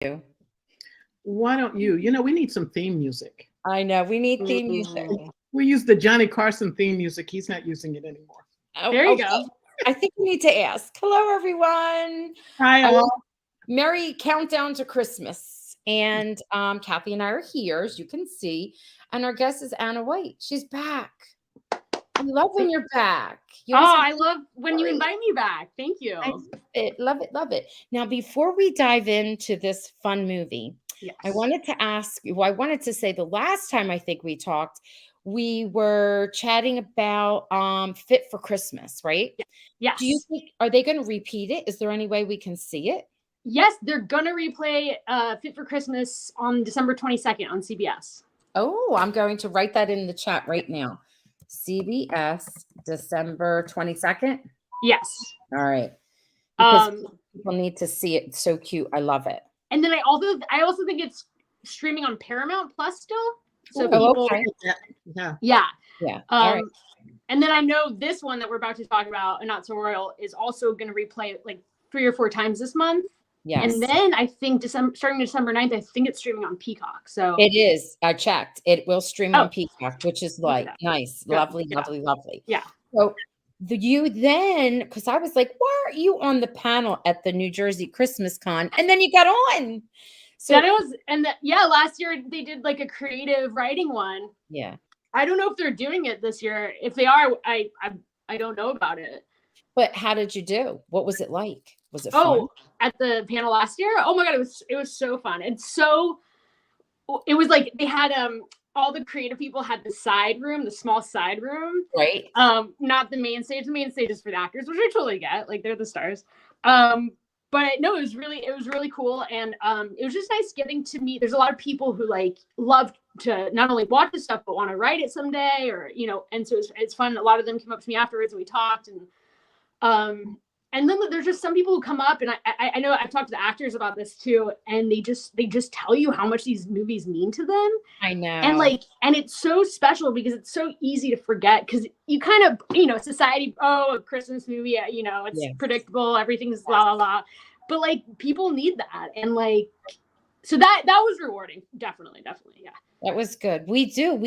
you? Why don't you? We need some theme music. I know we need theme music. We use the Johnny Carson theme music. He's not using it anymore. Oh, There you okay. go. I think we need to ask. Hello, everyone. Hi, all. Merry countdown to Christmas. And Kathy and I are here, as you can see. And our guest is Anna White. She's back. I love when you're back. I love when you invite me back. Thank you. Love it, love it. Now, before we dive into this fun movie, yes. I wanted to ask you, I wanted to say the last time I think we talked, we were chatting about Fit for Christmas, right? Yes. Do you think, are they going to repeat it? Is there any way we can see it? Yes, they're going to replay Fit for Christmas on December 22nd on CBS. Oh, I'm going to write that in the chat right now. CBS, December 22nd? Yes. All right. Because people need to see it. It's so cute. I love it. And then I also think it's streaming on Paramount Plus still. So okay. Yeah. All right. And then I know this one that we're about to talk about, Not So Royal, is also going to replay it like 3 or 4 times this month. Yes. And then I think starting December 9th, I think it's streaming on Peacock. So it is. I checked. It will stream on Peacock, which is like nice, lovely. Yeah. So you then, because I was like, why aren't you on the panel at the New Jersey Christmas Con? And then you got on. So last year they did like a creative writing one. Yeah. I don't know if they're doing it this year. If they are, I don't know about it. But how did you do? What was it like? Was it fun? Oh, at the panel last year? Oh my God, it was so fun. And so it was like they had all the creative people had the small side room. Right. Not the main stage. The main stage is for the actors, which I totally get. Like they're the stars. But no, it was really cool. And it was just nice getting to meet. There's a lot of people who like love to not only watch the stuff, but want to write it someday and so it's fun. A lot of them came up to me afterwards and we talked and then there's just some people who come up and I know I've talked to the actors about this too. And they just tell you how much these movies mean to them. I know. And it's so special because it's so easy to forget because you kind of, society, a Christmas movie, it's predictable. Everything's la la la. But like people need that. And like, so that was rewarding. Definitely. Yeah. That was good. We do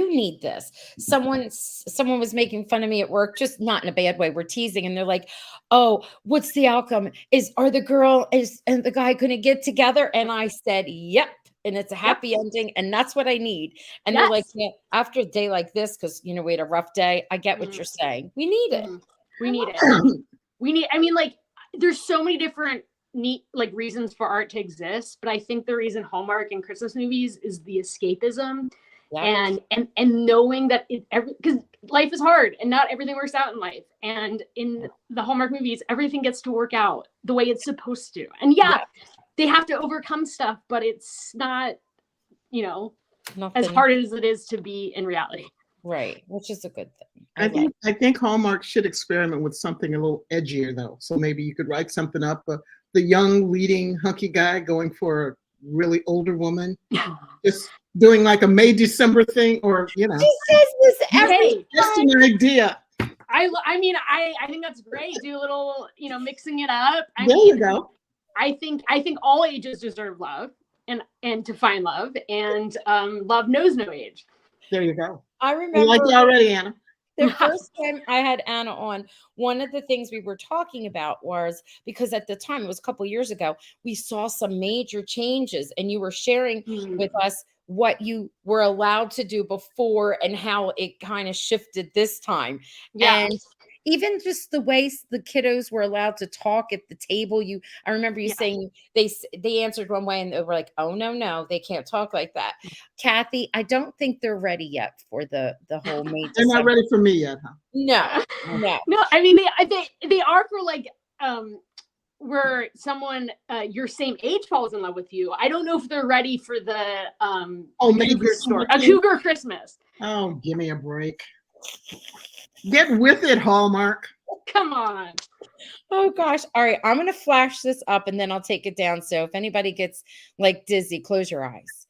need this. Someone was making fun of me at work, just not in a bad way. We're teasing and they're like, oh, what's the outcome? Are the girl and the guy going to get together? And I said, yep. And it's a happy ending. And that's what I need. And they're like, yeah, after a day like this, because, we had a rough day. I get what you're saying. We need it. We need it. I mean, like, there's so many different neat like reasons for art to exist, but I think the reason Hallmark and Christmas movies is the escapism and knowing that because life is hard and not everything works out in life, and in the Hallmark movies everything gets to work out the way it's supposed to, and they have to overcome stuff, but it's not as hard as it is to be in reality. Right, which is a good thing. I think Hallmark should experiment with something a little edgier though, so maybe you could write something up the young leading hunky guy going for a really older woman, just doing like a May December thing, or She says this every just an idea. I mean I think that's great. Do a little mixing it up. You go. I think all ages deserve love and to find love, and love knows no age. There you go. I remember. You like it already, Anna. The first time I had Anna on, one of the things we were talking about was, because at the time, it was a couple of years ago, we saw some major changes and you were sharing with us what you were allowed to do before and how it kind of shifted this time. Yeah. And even just the way the kiddos were allowed to talk at the table. I remember you saying they answered one way and they were like, oh, no, they can't talk like that. Kathy, I don't think they're ready yet for the whole May. They're not ready for me yet, huh? No. No, I mean, they are for like, where someone your same age falls in love with you. I don't know if they're ready for the Cougar story. A Cougar Christmas. Oh, give me a break. Get with it, Hallmark. Come on. Oh gosh. All right. I'm going to flash this up and then I'll take it down. So if anybody gets like dizzy, close your eyes.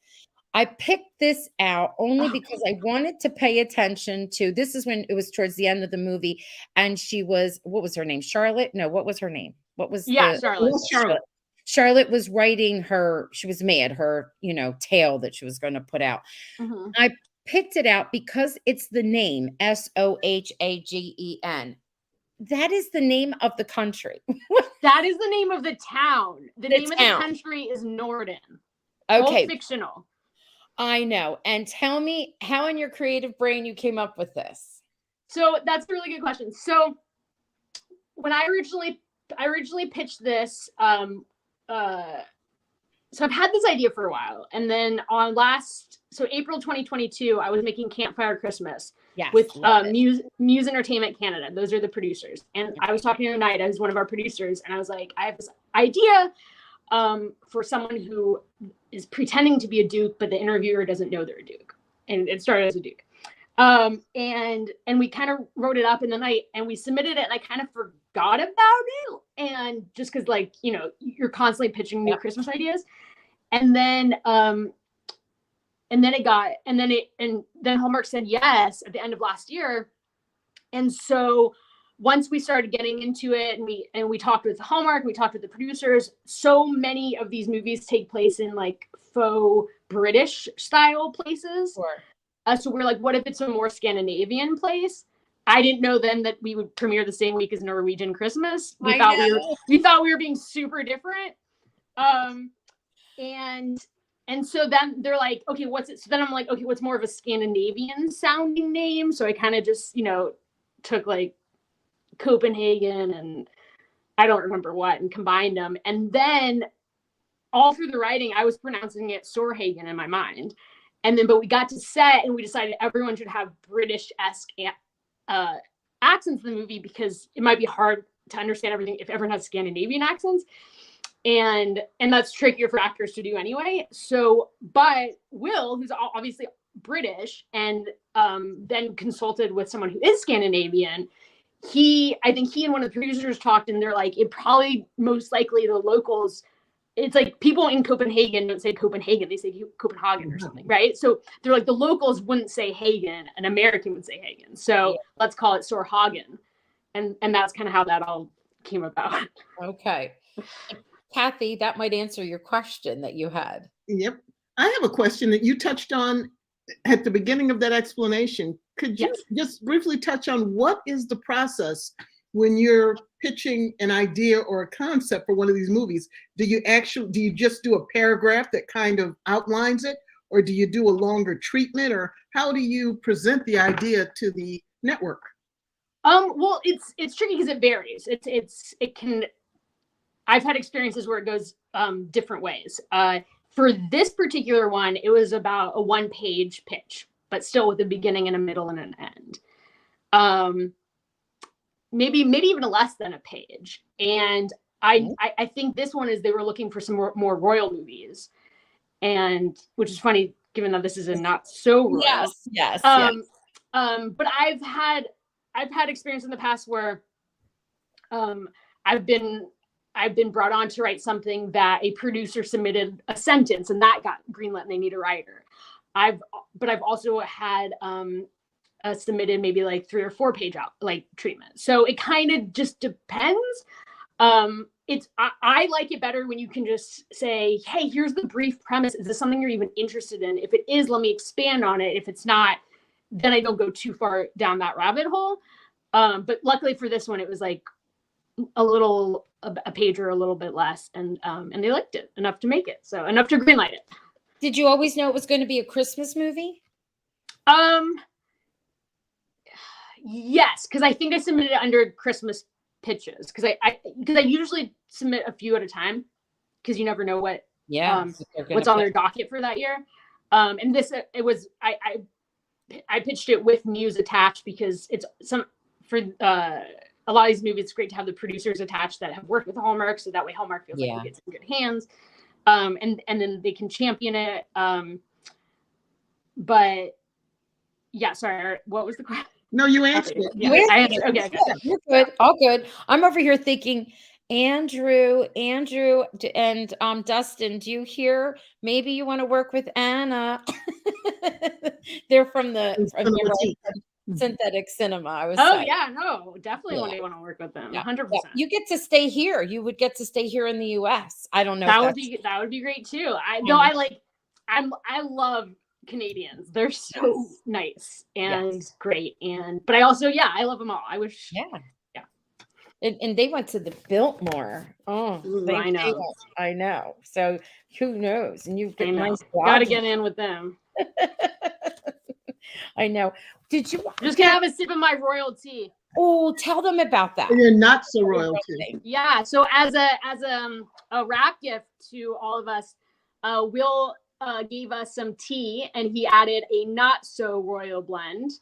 I picked this out only because I wanted to pay attention to, this is when it was towards the end of the movie. And she was, what was her name? Charlotte? No, what was her name? What was Charlotte. Charlotte. Charlotte was writing she was mad, her, tale that she was going to put out. I picked it out because it's the name Sohagen. That is the name of the country. That is the name of the town. The name of the country is Norden. Okay. Both fictional. I know. And tell me how in your creative brain you came up with this. So that's a really good question. So when I originally pitched this, so I've had this idea for a while. And then so April 2022, I was making Campfire Christmas with Muse Entertainment Canada. Those are the producers. And I was talking to Oneida, who's one of our producers, and I was like, I have this idea for someone who is pretending to be a Duke, but the interviewer doesn't know they're a Duke. And it started as a Duke. And we kind of wrote it up, and then we submitted it, and I kind of forgot about it. And just because, like, you're constantly pitching new Christmas ideas. And then then Hallmark said yes at the end of last year. And so once we started getting into it, and we talked with Hallmark, we talked with the producers, so many of these movies take place in like faux British style places. Sure. So we're like, what if it's a more Scandinavian place? I didn't know then that we would premiere the same week as Norwegian Christmas. We thought we were being super different. And so then they're like, okay, what's it? So then I'm like, okay, what's more of a Scandinavian sounding name? So I kind of just, took like Copenhagen and I don't remember what, and combined them. And then all through the writing, I was pronouncing it Sorhagen in my mind. And then, but we got to set and we decided everyone should have British-esque accents in the movie because it might be hard to understand everything if everyone has Scandinavian accents. And that's trickier for actors to do anyway. So, but Will, who's obviously British and then consulted with someone who is Scandinavian, I think he and one of the producers talked, and they're like, it probably most likely the locals, it's like people in Copenhagen don't say Copenhagen, they say Copenhagen or something, right? So they're like, the locals wouldn't say Hagen, an American would say Hagen. So let's call it Sorhagen. And that's kind of how that all came about. Okay. Kathy, that might answer your question that you had. Yep. I have a question that you touched on at the beginning of that explanation. Could you just briefly touch on what is the process when you're pitching an idea or a concept for one of these movies? Do you just do a paragraph that kind of outlines it, or do you do a longer treatment, or how do you present the idea to the network? Well, it's tricky because it varies. It can. I've had experiences where it goes different ways. For this particular one, it was about a 1-page pitch, but still with a beginning and a middle and an end. Maybe even less than a page. And I think this one is they were looking for some more royal movies, and which is funny given that this is a not so royal. Yes. But I've had experience in the past where I've been brought on to write something that a producer submitted a sentence and that got greenlit and they need a writer. I've also had submitted maybe like 3 or 4 page out like treatment. So it kind of just depends. I like it better when you can just say, hey, here's the brief premise. Is this something you're even interested in? If it is, let me expand on it. If it's not, then I don't go too far down that rabbit hole. But luckily for this one, it was like a page or a little bit less, and they liked it enough to make it, so enough to greenlight it. Did you always know it was going to be a Christmas movie? Yes, because I think I submitted it under Christmas pitches because I usually submit a few at a time because you never know what what's on their docket for that year. And this I pitched it with Muse attached because it's a lot of these movies, it's great to have the producers attached that have worked with Hallmark, so that way Hallmark feels like it's in good hands, and then they can champion it. But yeah, sorry, what was the question? No, you answered it. Yeah, I answered. Okay. You're good. All good. I'm over here thinking, Andrew, and Dustin, do you hear? Maybe you want to work with Anna. They're from the synthetic cinema. I was Oh saying. yeah, no, definitely Yeah. one day want to work with them. Yeah. 100%. Yeah. You get to stay here. You would get to stay here in the US. I don't know if That would be great too. I love Canadians. They're so nice and great. But I also, I love them all. I wish. Yeah. And they went to the Biltmore. Oh, Ooh, I know. I know. So who knows? And you've got nice Got to get in with them. I know. Did you just gonna have a sip of my royal tea? Oh, tell them about that. You're not so royalty. Yeah. So as a wrap gift to all of us, Will gave us some tea, and he added a not so royal blend.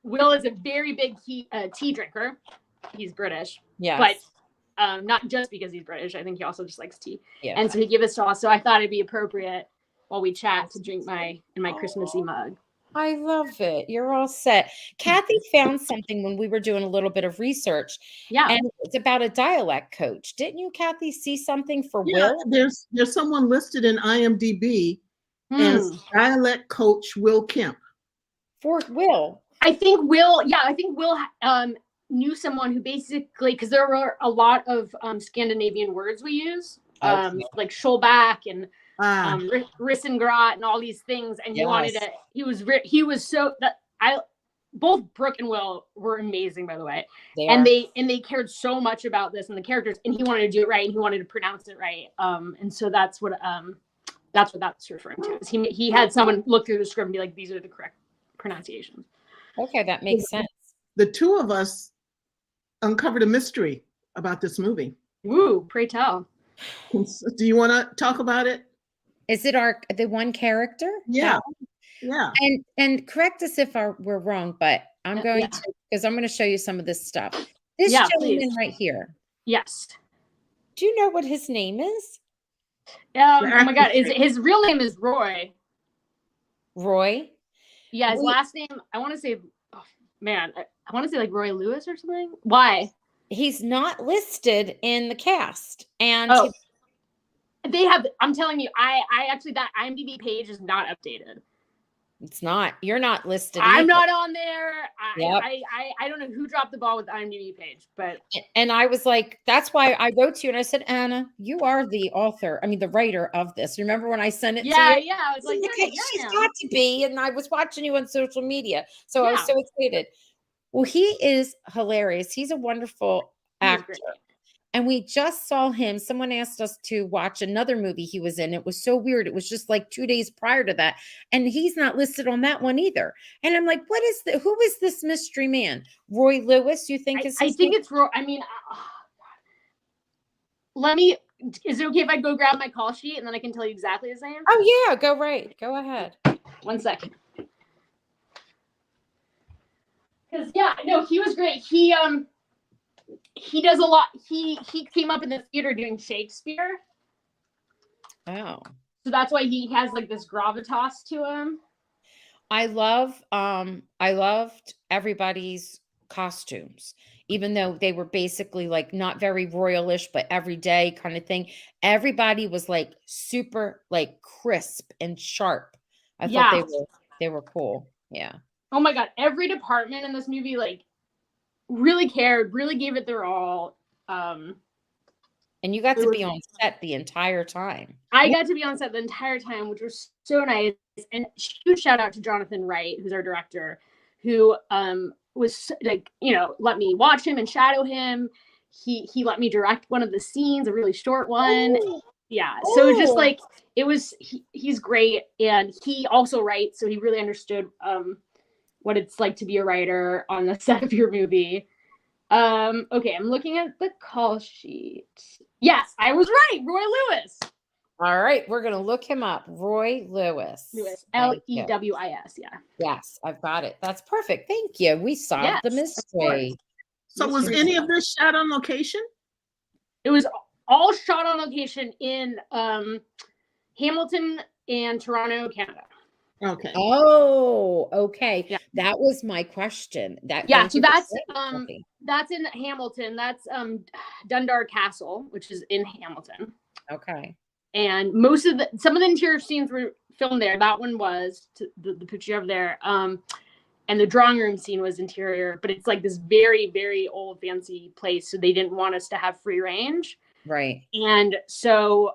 Will is a very big tea drinker. He's British. Yeah. But not just because he's British. I think he also just likes tea. Yeah. And so he gave us to us. So I thought it'd be appropriate while we chat to drink in my Christmassy mug. I love it. You're all set. Kathy found something when we were doing a little bit of research. Yeah. And it's about a dialect coach. Didn't you, Kathy, see something for Will? There's someone listed in IMDb as dialect coach Will Kemp. For Will. I think Will knew someone who basically, because there were a lot of Scandinavian words we use, like Scholback and Rissengrot and all these things, and he wanted it. He was so that both Brooke and Will were amazing, by the way, they cared so much about this and the characters, and he wanted to do it right, and he wanted to pronounce it right, and so that's what that's referring to. Is he had someone look through the script and be like, these are the correct pronunciations. Okay, that makes sense. The two of us uncovered a mystery about this movie. Woo, pray tell. Do you want to talk about it? Is it the one character? Yeah. And correct us if we're wrong, but I'm going to, because I'm going to show you some of this stuff. This gentleman right here. Yes. Do you know what his name is? Oh my God. His real name is Roy. Roy? Yeah, his last name, I want to say, I want to say like Roy Lewis or something. Why? He's not listed in the cast. And they have, I'm telling you, I actually, that IMDb page is not updated. It's not. You're not listed. I'm not on there. I don't know who dropped the ball with the IMDb page, but. And I was like, that's why I wrote to you and I said, Anna, you are the writer of this. Remember when I sent it to you? Yeah. I was like, she's got to be. And I was watching you on social media. So I was so excited. Well, he is hilarious. He's a wonderful actor. And we just saw him. Someone asked us to watch another movie he was in. It was so weird. It was just like 2 days prior to that. And he's not listed on that one either. And I'm like, who is this mystery man? Roy Lewis, you think is his name? It's Roy. I mean, is it okay if I go grab my call sheet and then I can tell you exactly his name? Oh yeah, go ahead. 1 second. Because he was great. He does a lot. He came up in the theater doing Shakespeare. Oh. So that's why he has like this gravitas to him. I loved everybody's costumes, even though they were basically like not very royalish, but everyday kind of thing. Everybody was like super like crisp and sharp. I thought they were cool. Yeah. Oh my God. Every department in this movie, like, really cared, really gave it their all. And you got to be on set the entire time. I got to be on set the entire time, which was so nice. And huge shout out to Jonathan Wright, who's our director, who was like, let me watch him and shadow him. He let me direct one of the scenes, a really short one. Ooh. Yeah. So it was just like, he's great. And he also writes, so he really understood what it's like to be a writer on the set of your movie. Okay, I'm looking at the call sheet. Yes, I was right. Roy Lewis. All right, we're going to look him up. Roy Lewis. Lewis, Lewis, yeah. Yes, I've got it. That's perfect. Thank you. We solved the mystery. So was any of this shot on location? It was all shot on location in Hamilton and Toronto, Canada. Okay. Oh, okay. Yeah. That was my question. So that's in Hamilton. That's Dundar Castle, which is in Hamilton. Okay. And some of the interior scenes were filmed there. That one was the picture of there. And the drawing room scene was interior, but it's like this very, very old fancy place. So they didn't want us to have free range. Right. And so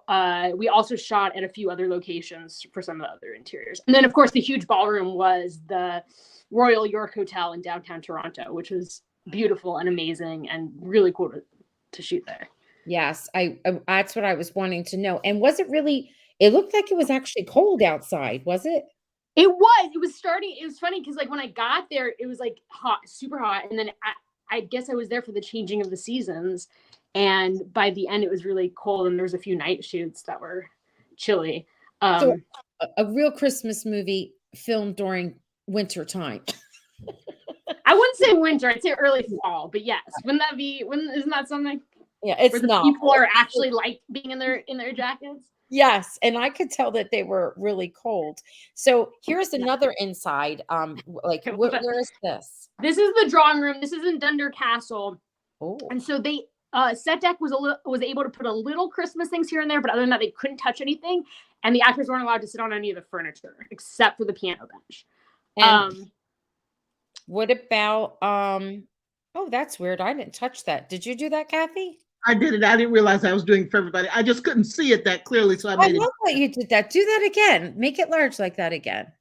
we also shot at a few other locations for some of the other interiors. And then, of course, the huge ballroom was the Royal York Hotel in downtown Toronto, which was beautiful and amazing and really cool to shoot there. Yes, I that's what I was wanting to know. And was it really, it looked like it was actually cold outside, was it? It was starting. It was funny because like when I got there, it was like hot, super hot. And then I guess I was there for the changing of the seasons. And by the end, it was really cold. And there was a few night shoots that were chilly. So a real Christmas movie filmed during winter time. I wouldn't say winter. I'd say early fall. But yes, isn't that something? Yeah, it's where the not. people are actually like being in their jackets. Yes, and I could tell that they were really cold. So here's another inside. Like where is this? This is the drawing room. This is in Dunder Castle. Oh, and so they set deck was able to put a little Christmas things here and there, but other than that, they couldn't touch anything, and the actors weren't allowed to sit on any of the furniture except for the piano bench. And what about oh, that's weird. I didn't touch that. Did you do that, Kathy? I did it. I didn't realize I was doing it for everybody. I just couldn't see it that clearly, so I made it. I love that you did that. Do that again. Make it large like that again,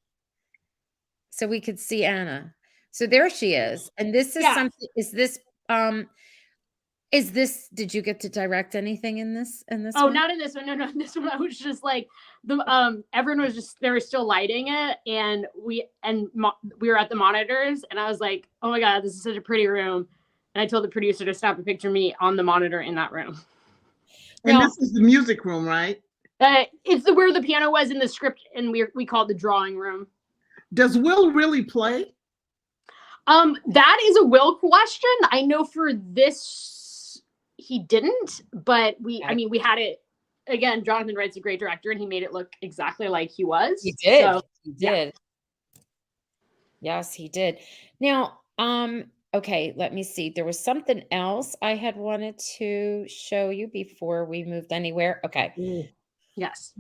so we could see Anna. So there she is, and this is something. Is this? Did you get to direct anything in this? Oh, not in this one. No, in this one I was just like everyone was just, they were still lighting it, and we were at the monitors, and I was like, oh my god, this is such a pretty room. And I told the producer to snap a picture of me on the monitor in that room. And this is the music room, right? It's where the piano was in the script, and we call it the drawing room. Does Will really play? That is a Will question. I know for this he didn't, but we had it again. Jonathan Wright's a great director, and he made it look exactly like he was. He did. So, he did. Yeah. Yes, he did. Now, okay, let me see. There was something else I had wanted to show you before we moved anywhere. Okay. Yes.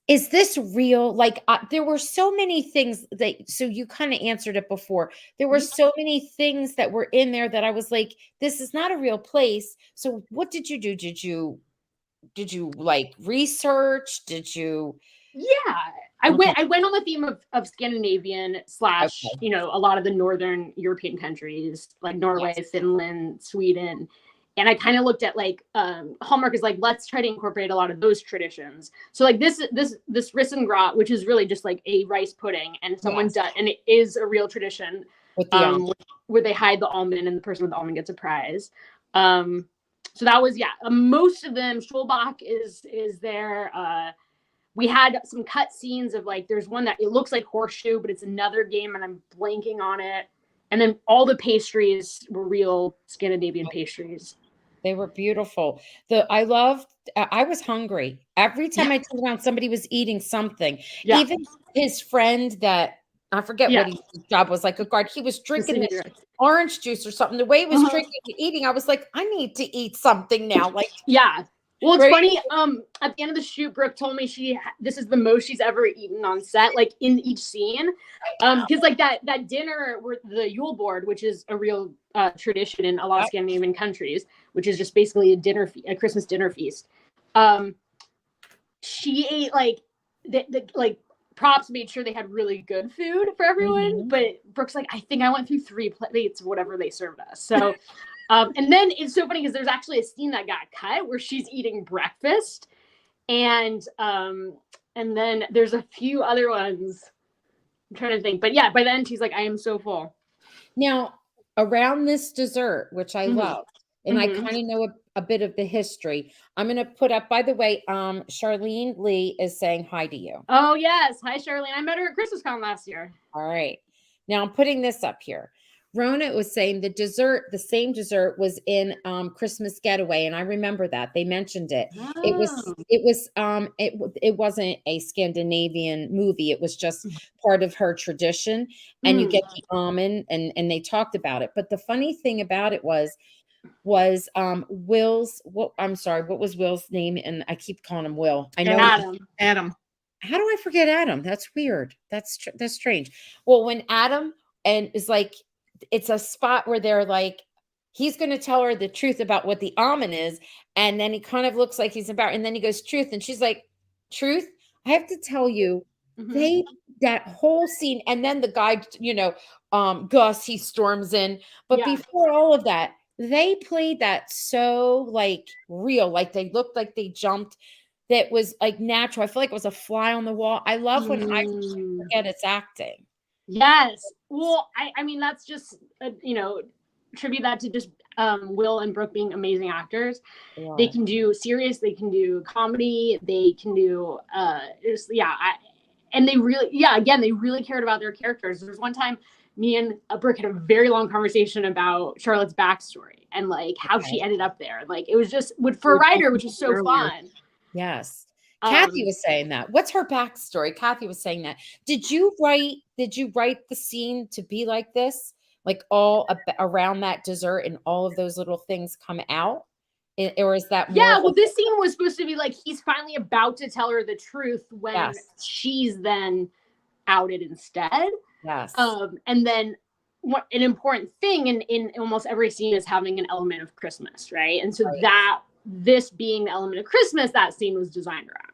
Is this real? Like there were so many things so you kind of answered it before. There were so many things that were in there that I was like, this is not a real place. So what did you do? Did you like research? Did you? Yeah. I went on the theme of Scandinavian / a lot of the Northern European countries like Norway, Finland, Sweden. And I kind of looked at like Hallmark is like, let's try to incorporate a lot of those traditions. So like this risengrat, which is really just like a rice pudding, and someone's done, and it is a real tradition with the where they hide the almond and the person with the almond gets a prize. So that was most of them. Schulbach is there. We had some cut scenes of like, there's one that it looks like Horseshoe, but it's another game, and I'm blanking on it. And then all the pastries were real Scandinavian pastries. They were beautiful. I was hungry. Every time I turned around, somebody was eating something. Yeah. Even his friend that, I forget what his job was, like a guard, he was drinking this orange juice or something. The way he was drinking and eating, I was like, I need to eat something now. Like, yeah. Well, it's funny. At the end of the shoot, Brooke told me this is the most she's ever eaten on set, like in each scene. Because like that dinner with the Yule board, which is a real tradition in a lot of Scandinavian countries, which is just basically a Christmas dinner feast. She ate like the props made sure they had really good food for everyone, but Brooke's like, I think I went through 3 plates of whatever they served us. So. And then it's so funny because there's actually a scene that got cut where she's eating breakfast, and then there's a few other ones. I'm trying to think, but yeah, by the end she's like, I am so full. Now, around this dessert, which I love, and I kind of know a bit of the history. I'm going to put up, by the way, Charlene Lee is saying hi to you. Oh yes, hi Charlene. I met her at ChristmasCon last year. All right, now I'm putting this up here. Rona was saying the same dessert was in Christmas Getaway, and I remember that they mentioned it. Oh. It wasn't a Scandinavian movie. It was just part of her tradition, and you get the almond, and they talked about it. But the funny thing about it was Will's. What was Will's name? And I keep calling him Will. I know Adam. How do I forget Adam? That's weird. That's strange. Well, when Adam and it's like, it's a spot where they're like, he's going to tell her the truth about what the almond is. And then he kind of looks like he's about, and then he goes, truth. And she's like, truth? I have to tell you, they, that whole scene. And then the guy, Gus, he storms in. But before all of that, they played that so like real, like they looked like they jumped. That was like natural. I feel like it was a fly on the wall. I love when I forget it's acting. Yes. Well, I mean, that's just, tribute that to just Will and Brooke being amazing actors. Yeah. They can do serious, they can do comedy, they can do, and they really, again, they really cared about their characters. There's one time me and Brooke had a very long conversation about Charlotte's backstory and like how she ended up there. Like it was just for a writer, which is so fun. Yes. Kathy was saying that. What's her backstory? Kathy was saying that. Did you write the scene to be like this? Like all around that dessert and all of those little things come out? Or is that more? Yeah, well, this scene was supposed to be like he's finally about to tell her the truth when she's then outed instead. Yes. And then what an important thing in almost every scene is having an element of Christmas, right? And so this being the element of Christmas, that scene was designed around.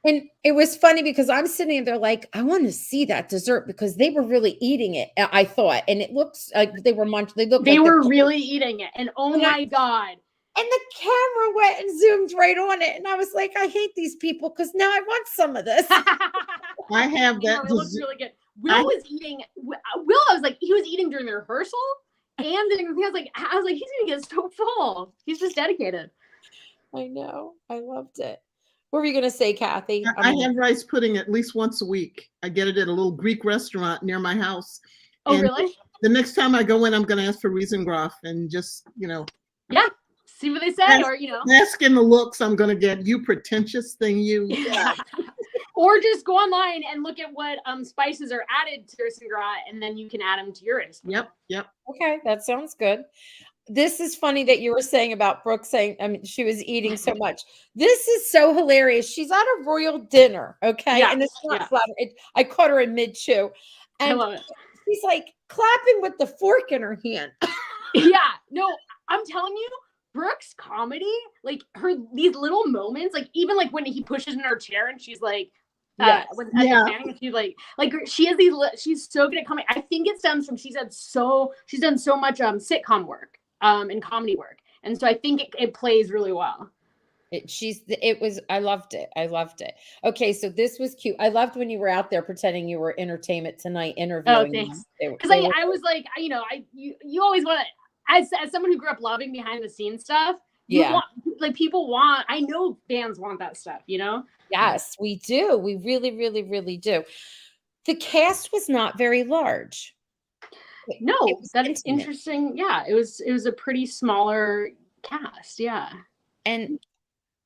And it was funny because I'm sitting there like, I want to see that dessert because they were really eating it, I thought. And it looks like they were munching. They were really eating it. And oh my God. And the camera went and zoomed right on it. And I was like, I hate these people because now I want some of this. I have that. It looks really good. Will was eating. I was like, he was eating during the rehearsal. And then I was like, he's going to get so full. He's just dedicated. I know. I loved it. What were you going to say, Kathy? I have rice pudding at least once a week. I get it at a little Greek restaurant near my house. Oh, and really? The next time I go in, I'm going to ask for riesengraf and just, Yeah. See what they say, asking the looks I'm going to get. You pretentious thing, you. Yeah. Or just go online and look at what spices are added to riesengraf, and then you can add them to yours. Yep. Okay, that sounds good. This is funny that you were saying about Brooke saying, she was eating so much. This is so hilarious. She's at a royal dinner, okay? Yeah, and it's not flattering. I caught her in mid-chew. And I love it. She's like clapping with the fork in her hand. Yeah, no, I'm telling you, Brooke's comedy, like these little moments, like even like when he pushes in her chair and she's like, and she's like she has these. She's so good at comedy. I think it stems from she's done so much sitcom work, and comedy work, and so I think it plays really well. I loved it. Okay, so this was cute. I loved when you were out there pretending you were Entertainment Tonight interviewing. Oh, thanks. Because I was like, you always want to, as someone who grew up loving behind the scenes stuff. People want. I know fans want that stuff. Yes, we do. We really, really, really do. The cast was not very large. No, that is interesting. Yeah, it was a pretty smaller cast. Yeah, and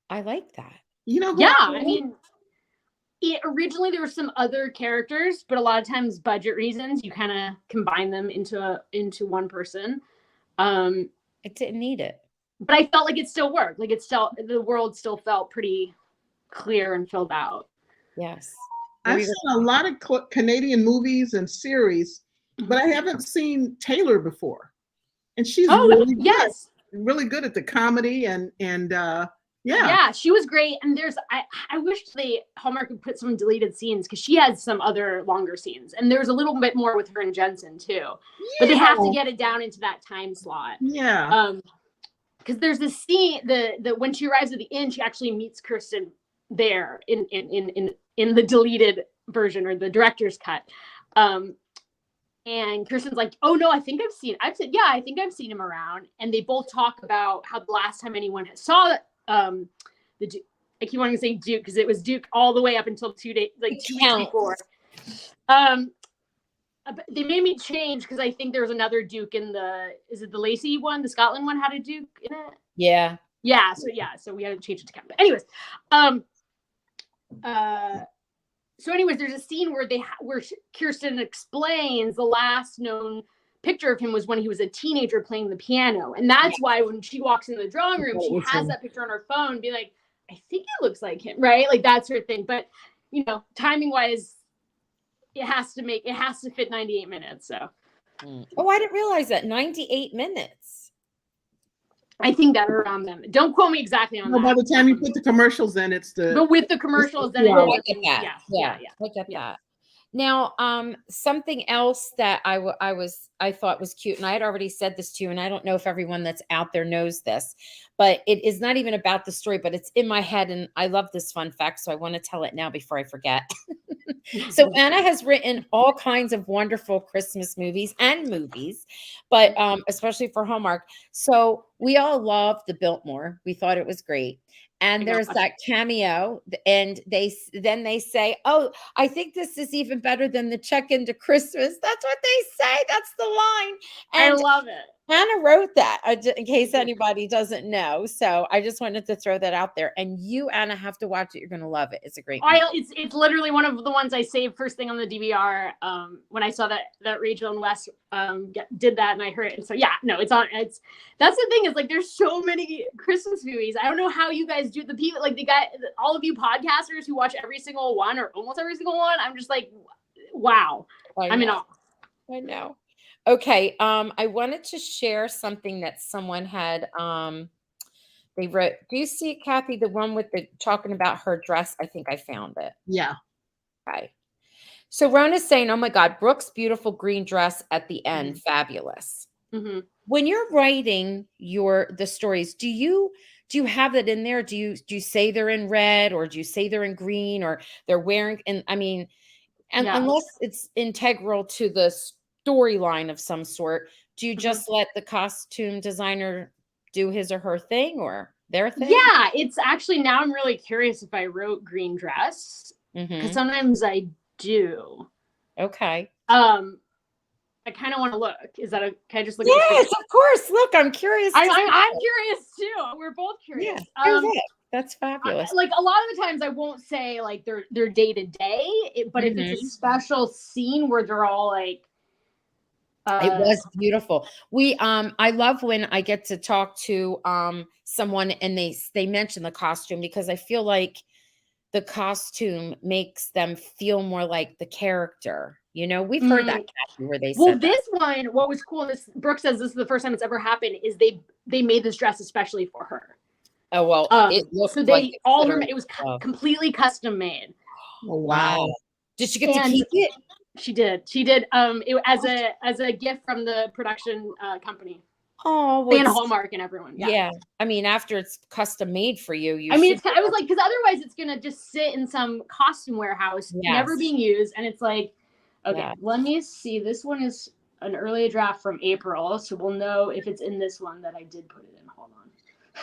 I like that. I mean, originally there were some other characters, but a lot of times budget reasons, you kind of combine them into one person. It didn't need it, but I felt like it still worked. Like the world still felt pretty clear and filled out. Yes, I've seen a lot of Canadian movies and series, but I haven't seen Taylor before, and she's really good at the comedy and yeah, she was great. And I wish Hallmark would put some deleted scenes because she has some other longer scenes, and there's a little bit more with her and Jensen too. But they have to get it down into that time slot. Yeah. Because there's this scene the when she arrives at the inn, she actually meets Kirsten there in the deleted version or the director's cut. And Kirsten's like, oh no, I think I've seen him around. And they both talk about how the last time anyone saw the Duke. I keep wanting to say Duke because it was Duke all the way up until 2 days, like 2 weeks before. They made me change because I think there was another Duke in is it the Lacey one? The Scotland one had a Duke in it? Yeah. Yeah. So we had to change it to Count. But anyways, there's a scene where Kirsten explains the last known picture of him was when he was a teenager playing the piano. And that's why when she walks in the drawing room, she has that picture on her phone, be like, I think it looks like him, right? Like that's her thing. But timing wise, it has to fit 98 minutes. So Oh, I didn't realize that. 98 minutes. I think that around them. Don't quote me exactly on Well, that. by the time you put the commercials in, it's the. But with the commercials, then Yeah. Oh, I it get is. that. Yeah. I get that. Now, something else that I thought was cute, and I had already said this to you, and I don't know if everyone that's out there knows this, but it is not even about the story, but it's in my head, and I love this fun fact, so I want to tell it now before I forget. So Anna has written all kinds of wonderful Christmas movies, but especially for Hallmark. So we all love the Biltmore. We thought it was great. And there's that cameo, and they say, "Oh, I think this is even better than the Check Into Christmas." That's what they say. That's the line. I And love it. Anna wrote that, in case anybody doesn't know. So I just wanted to throw that out there. And you, Anna, have to watch it. You're going to love it. It's a great movie. It's literally one of the ones I saved first thing on the DVR when I saw that Rachel and Wes did that, and I heard it. And so yeah, no, it's on. That's the thing, is like there's so many Christmas movies. I don't know how you guys do, the people, like all of you podcasters who watch every single one or almost every single one. I'm just like, wow. I'm in awe. I know. Okay. I wanted to share something that someone had, they wrote. Do you see it, Kathy? The one with the talking about her dress? I think I found it. Yeah. Okay. So Rona's saying, "Oh my God, Brooke's beautiful green dress at the end, fabulous." Mm-hmm. When you're writing the stories, do you have that in there? Do you say they're in red, or do you say they're in green, or they're wearing? And I mean, unless it's integral to the storyline of some sort, do you just let the costume designer do his or her thing, or their thing? Yeah, it's actually, now I'm really curious if I wrote green dress, because sometimes I do. Okay. I kind of want to look. Is that can I just look? Yes, of course. Look, I'm curious. I'm curious too. We're both curious. Yeah, that's fabulous. Like a lot of the times I won't say like their day to day, but if it's a special scene where they're all like, it was beautiful. I love when I get to talk to someone and they mention the costume, because I feel like the costume makes them feel more like the character. You know, we've heard that, Kathy, where they said well, this one, what was cool, this Brooke says this is the first time it's ever happened, is they made this dress especially for her. Oh, well, it looked so like it was completely custom made. Oh, wow. Did she get to keep it? She did. It as a gift from the production company. Oh, and Hallmark and everyone. Yeah. I mean, after it's custom made for you, I was like, because otherwise it's gonna just sit in some costume warehouse, never being used, and it's like, okay, let me see. This one is an early draft from April, so we'll know if it's in this one that I did put it in. Hold on.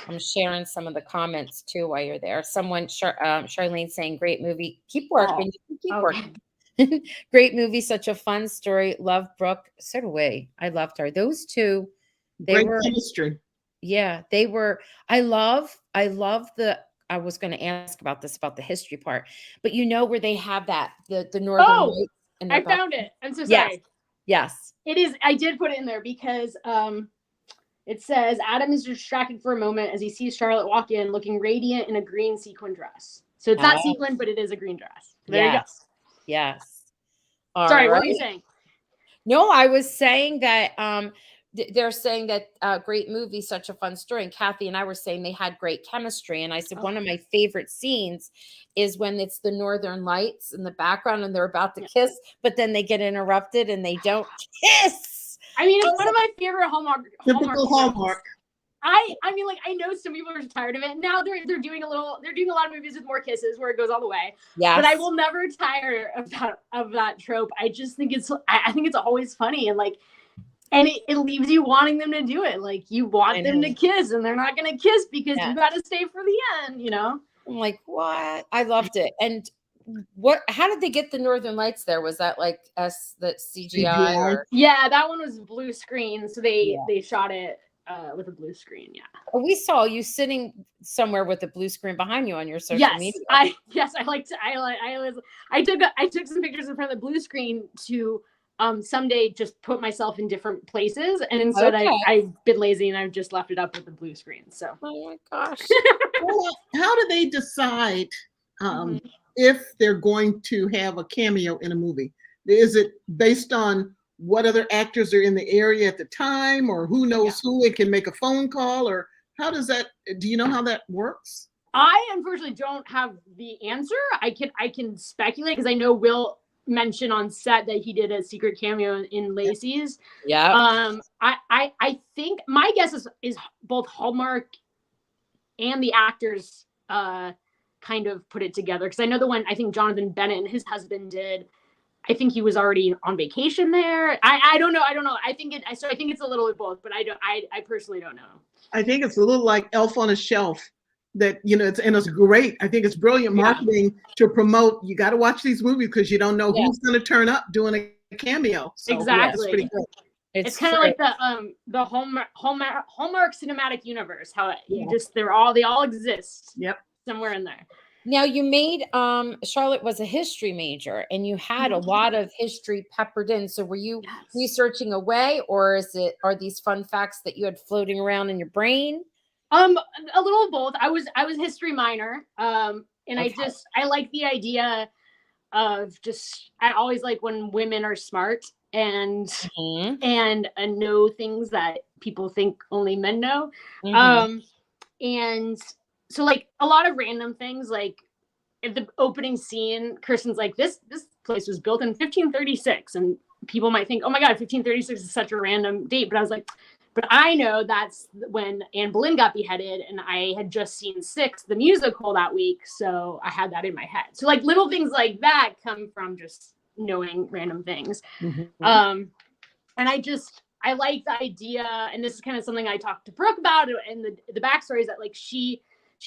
I'm sharing some of the comments too while you're there. Someone, Charlene, saying, "Great movie. Keep working. Keep working." Great movie. Such a fun story. Love Brooke. So do we. I loved her. Those two. They were chemistry. Yeah, they were. I love I was going to ask about the history part, but you know where they have that the Northern Lights. I found it. I'm so sorry. Yes. It is. I did put it in there because it says Adam is distracted for a moment as he sees Charlotte walk in looking radiant in a green sequin dress. So it's not sequin, but it is a green dress. There you go. Yes. Sorry, what were you saying? No, I was saying that they're saying that great movie, such a fun story. And Kathy and I were saying they had great chemistry. And I said, one of my favorite scenes is when it's the Northern Lights in the background and they're about to kiss, but then they get interrupted and they don't kiss. I mean, it's one of my favorite Hallmark. Typical Hallmark. I mean, like, I know some people are tired of it. Now they're doing a lot of movies with more kisses where it goes all the way. Yeah. But I will never tire of that trope. I just think I think it's always funny, and like, and it leaves you wanting them to do it. Like, you want them to kiss, and they're not going to kiss because you got to stay for the end, you know? I'm like, what? I loved it. And how did they get the Northern Lights there? Was that like the CGI? Or? Yeah, that one was blue screen. So they shot it with a blue screen. Yeah. We saw you sitting somewhere with a blue screen behind you on your social media. I took some pictures in front of the blue screen to someday just put myself in different places, and instead I've been lazy and I've just left it up with the blue screen. So oh my gosh. Well, how do they decide if they're going to have a cameo in a movie? Is it based on what other actors are in the area at the time, or who knows who, and can make a phone call, or how does that, do you know how that works? I unfortunately don't have the answer. I can speculate because I know Will mentioned on set that he did a secret cameo in Lacey's. Yeah. I think my guess is both Hallmark and the actors kind of put it together, because I know the one I think Jonathan Bennett and his husband did. I think he was already on vacation there. I don't know. I think it's a little of both, but I personally don't know. I think it's a little like Elf on a Shelf. That, you know, it's great. I think it's brilliant marketing to promote. You got to watch these movies because you don't know who's going to turn up doing a cameo. So, exactly. It's pretty good. It's kind of like the Hallmark cinematic universe. How they all exist. Yep. Somewhere in there. Now you made Charlotte was a history major, and you had a lot of history peppered in. So were you researching away, or are these fun facts that you had floating around in your brain? A little of both. I was history minor. And I like the idea of I always like when women are smart and know things that people think only men know. And so like a lot of random things, like at the opening scene, Kirsten's like, this place was built in 1536, and people might think, oh my God, 1536 is such a random date. But I was like, but I know that's when Anne Boleyn got beheaded, and I had just seen Six, the musical, that week. So I had that in my head. So like little things like that come from just knowing random things. And I like the idea, and this is kind of something I talked to Brooke about, and the backstory is that like she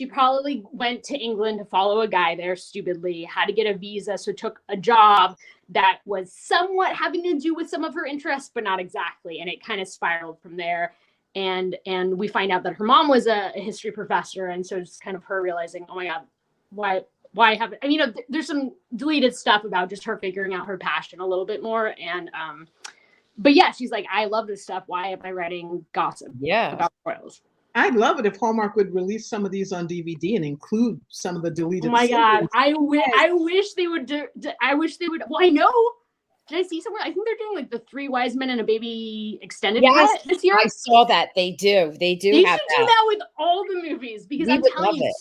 probably went to England to follow a guy there stupidly, had to get a visa, so took a job that was somewhat having to do with some of her interests, but not exactly. And it kind of spiraled from there. And we find out that her mom was a history professor. And so it's kind of her realizing, oh my God, why haven't, I mean, you know, there's some deleted stuff about just her figuring out her passion a little bit more. And, but yeah, she's like, I love this stuff. Why am I writing gossip about royals? I'd love it if Hallmark would release some of these on DVD and include some of the deleted. Oh my God. I wish they would well, I know. Did I see somewhere? I think they're doing like the Three Wise Men and a Baby extended cut this year. I saw that. They do. They should do that with all the movies, because I'm telling you,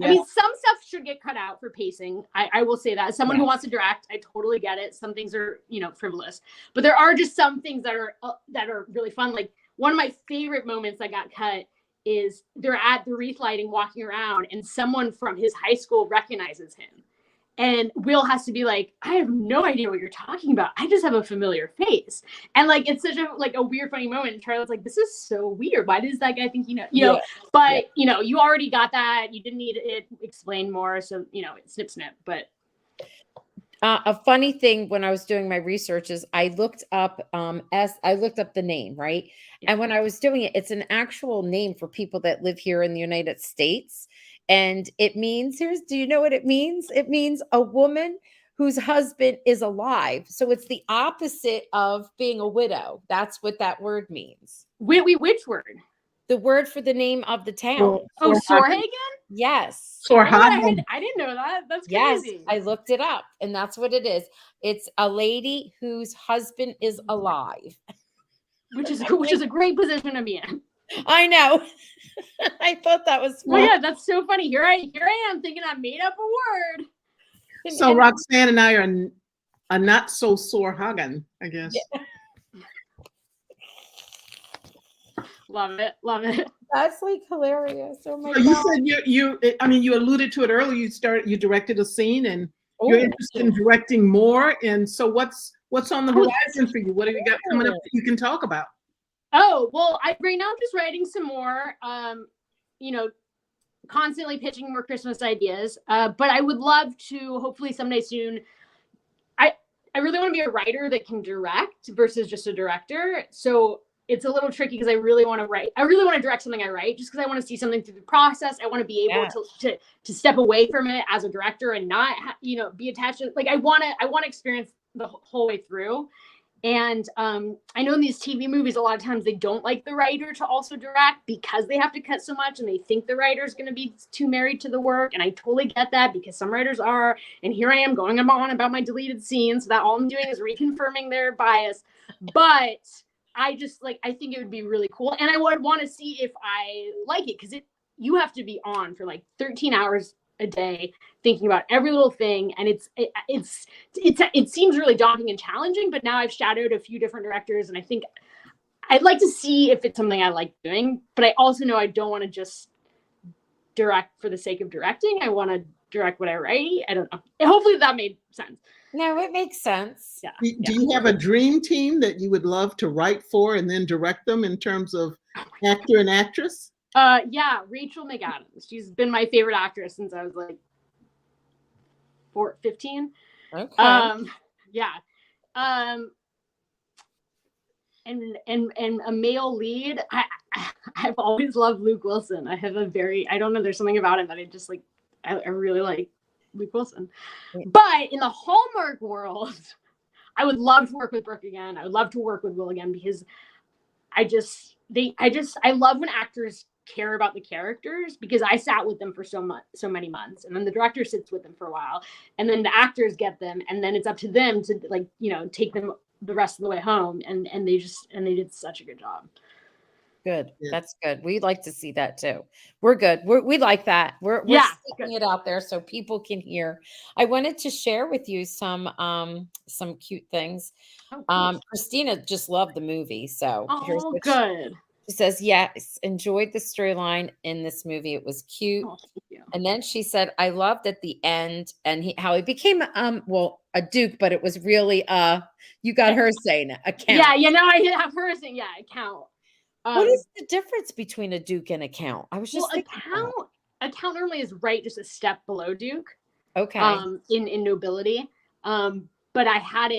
I mean, some stuff should get cut out for pacing. I will say that. As someone who wants to direct, I totally get it. Some things are, you know, frivolous, but there are just some things that are really fun. Like one of my favorite moments that got cut is they're at the wreath lighting, walking around, and someone from his high school recognizes him. And Will has to be like, I have no idea what you're talking about. I just have a familiar face. And like, it's such a weird, funny moment. And Charlotte's like, this is so weird. Why does that guy think you know? But you know, you already got that. You didn't need it explained more. So, you know, snip, snip. But a funny thing when I was doing my research is I looked up the name, right? Yeah. And when I was doing it, it's an actual name for people that live here in the United States. And it means, do you know what it means? It means a woman whose husband is alive. So it's the opposite of being a widow. That's what that word means. Which word? The word for the name of the town. Sorhagen? Yes. Sorhagen. I didn't know that. That's crazy. Yes, I looked it up, and that's what it is. It's a lady whose husband is alive. Which is a great position to be in. I know. I thought that was fun. Oh yeah, that's so funny. Here I am thinking I made up a word. So Roxanne and I are not so Sorhagen, I guess. Yeah. Love it. That's like hilarious. Oh my God. You said you alluded to it earlier. You directed a scene, and you're interested in directing more. And so what's on the horizon for you? What have you got coming up that you can talk about? Oh, well, right now I'm just writing some more, you know, constantly pitching more Christmas ideas. But I would love to, hopefully someday soon, I really want to be a writer that can direct versus just a director. So it's a little tricky because I really want to write. I really want to direct something I write, just because I want to see something through the process. I want to be able to step away from it as a director and not, you know, be attached to, like, I want to experience the whole way through. And I know in these TV movies, a lot of times they don't like the writer to also direct because they have to cut so much and they think the writer's going to be too married to the work. And I totally get that because some writers are. And here I am going on about my deleted scenes. So that all I'm doing is reconfirming their bias. But I just I think it would be really cool. And I would want to see if I like it because you have to be on for 13 hours a day thinking about every little thing, and it seems really daunting and challenging, but now I've shadowed a few different directors and I think I'd like to see if it's something I like doing, but I also know I don't want to just direct for the sake of directing. I want to direct what I write. I don't know, hopefully that made sense. No, it makes sense. Yeah. Do you have a dream team that you would love to write for and then direct them in terms of actor and actress? Yeah, Rachel McAdams. She's been my favorite actress since I was 15. Okay. Yeah. And a male lead. I've always loved Luke Wilson. I don't know, there's something about him that I just I really like Luke Wilson. But in the Hallmark world, I would love to work with Brooke again. I would love to work with Will again because I love when actors care about the characters, because I sat with them for so many months, and then the director sits with them for a while, and then the actors get them, and then it's up to them to take them the rest of the way home, and they did such a good job. Good. Yeah. That's good. We'd like to see that too. We're good. We like that. We're sticking it out there so people can hear. I wanted to share with you some cute things. Christina just loved the movie, so here's what good. She says, yes, enjoyed the storyline in this movie. It was cute. Oh, thank you. And then she said, I loved at the end and how he became a duke, but it was really you got her saying it, a count. Yeah, I have her saying a count. What is the difference between a duke and a count? I was just thinking a count normally is just a step below duke. Okay. In nobility. But I had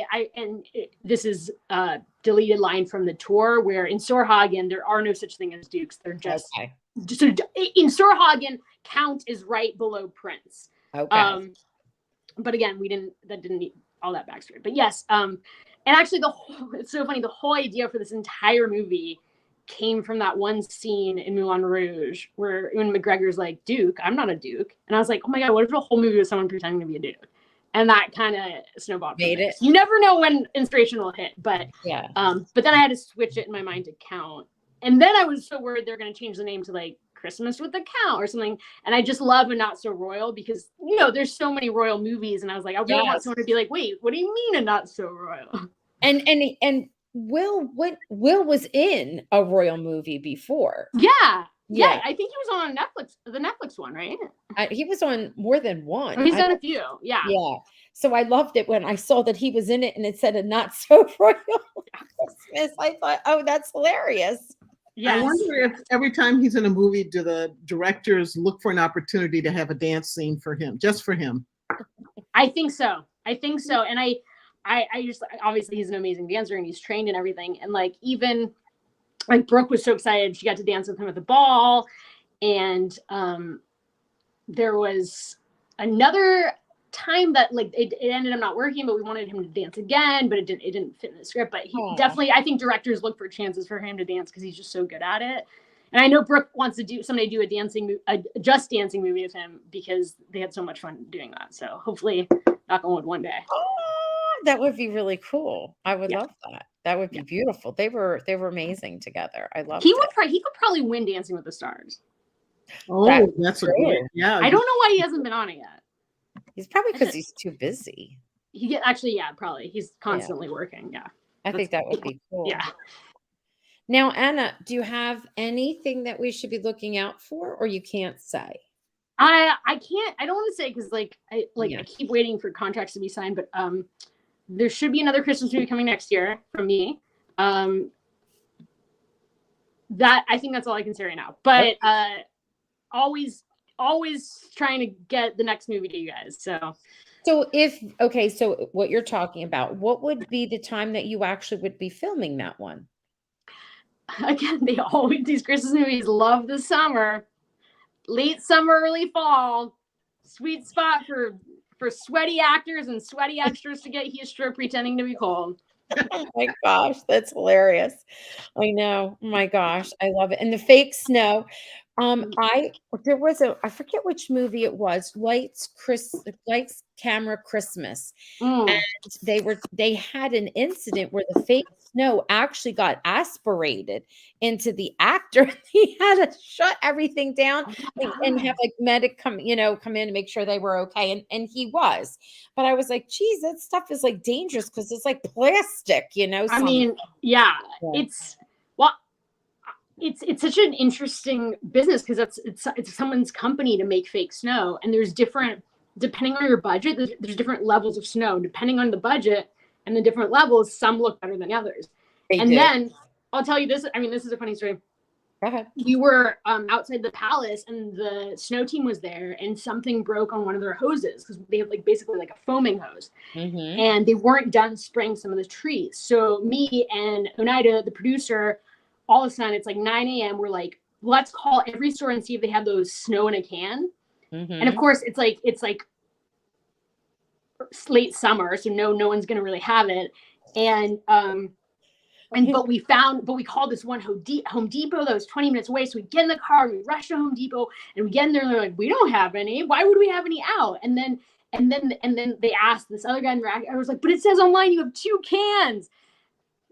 this is a deleted line from the tour where in Sorhagen, there are no such thing as dukes. They're just, in Sorhagen, count is right below prince. Okay. But again, that didn't need all that backstory. But yes, and actually it's so funny. The whole idea for this entire movie came from that one scene in Moulin Rouge where Ewan McGregor's like, Duke, I'm not a duke. And I was like, oh my God, what if the whole movie was someone pretending to be a duke? And that kind of snowballed. Made it. You never know when inspiration will hit, but yeah. But then I had to switch it in my mind to count, and then I was so worried they're going to change the name to Christmas with the Count or something. And I just love a Not So Royal because there's so many royal movies, and I was like, I really want someone to be like, wait, what do you mean a Not So Royal? And Will was in a royal movie before. Yeah. I think he was on the Netflix one, right? He was on more than one. He's done a few. Yeah. So I loved it when I saw that he was in it and it said a Not So Royal Christmas. I thought, oh, that's hilarious. Yes. I wonder if every time he's in a movie, do the directors look for an opportunity to have a dance scene for him, just for him? I think so. And I just, obviously he's an amazing dancer and he's trained and everything. And even Brooke was so excited she got to dance with him at the ball, and there was another time that it ended up not working, but we wanted him to dance again, but it didn't fit in the script. But he definitely, I think directors look for chances for him to dance because he's just so good at it. And I know Brooke wants to do a Just Dancing movie with him because they had so much fun doing that. So hopefully, knock on wood, one day. That would be really cool. I would love that. That would be beautiful. They were amazing together. I love. He could probably win Dancing with the Stars. Oh, that's a great. Yeah. I don't know why he hasn't been on it yet. He's probably because he's too busy. Probably. He's constantly working. Yeah. I think that would be cool. Yeah. Now, Anna, do you have anything that we should be looking out for, or you can't say? I can't. I don't want to say because I keep waiting for contracts to be signed, but there should be another Christmas movie coming next year from me. That I think that's all I can say right now. But always trying to get the next movie to you guys. So what you're talking about, what would be the time that you actually would be filming that one? Again, these Christmas movies love the summer, late summer, early fall, sweet spot for sweaty actors and sweaty extras to get heat stroke pretending to be cold. Oh my gosh, that's hilarious. I know. Oh my gosh, I love it. And the fake snow. I forget which movie it was. Lights Camera Christmas. Mm. And they had an incident where the fake snow actually got aspirated into the actor. He had to shut everything down Oh and have like medic come in and make sure they were okay. And he was. But I was like, geez, that stuff is like dangerous because it's like plastic, I mean, yeah, Yeah. it's such an interesting business because it's someone's company to make fake snow, and there's different, depending on your budget, there's different levels of snow depending on the budget and the different levels. Some look better than others. They And do. then I'll tell you this. I mean, this is a funny story. Go ahead. We were outside the palace, and the snow team was there, and something broke on one of their hoses because they have like basically like a foaming hose, and they weren't done spraying some of the trees. So me and Oneida, the producer, all of a sudden it's like 9 a.m. We're like, let's call every store and see if they have those snow in a can. And of course, it's like late summer, so no one's gonna really have it. But we called this one Home Depot that was 20 minutes away. So we get in the car, we rush to Home Depot, and we get in there, and they're like, we don't have any. Why would we have any out? And then they asked this other guy in the rack. I was like, but it says online you have 2 cans.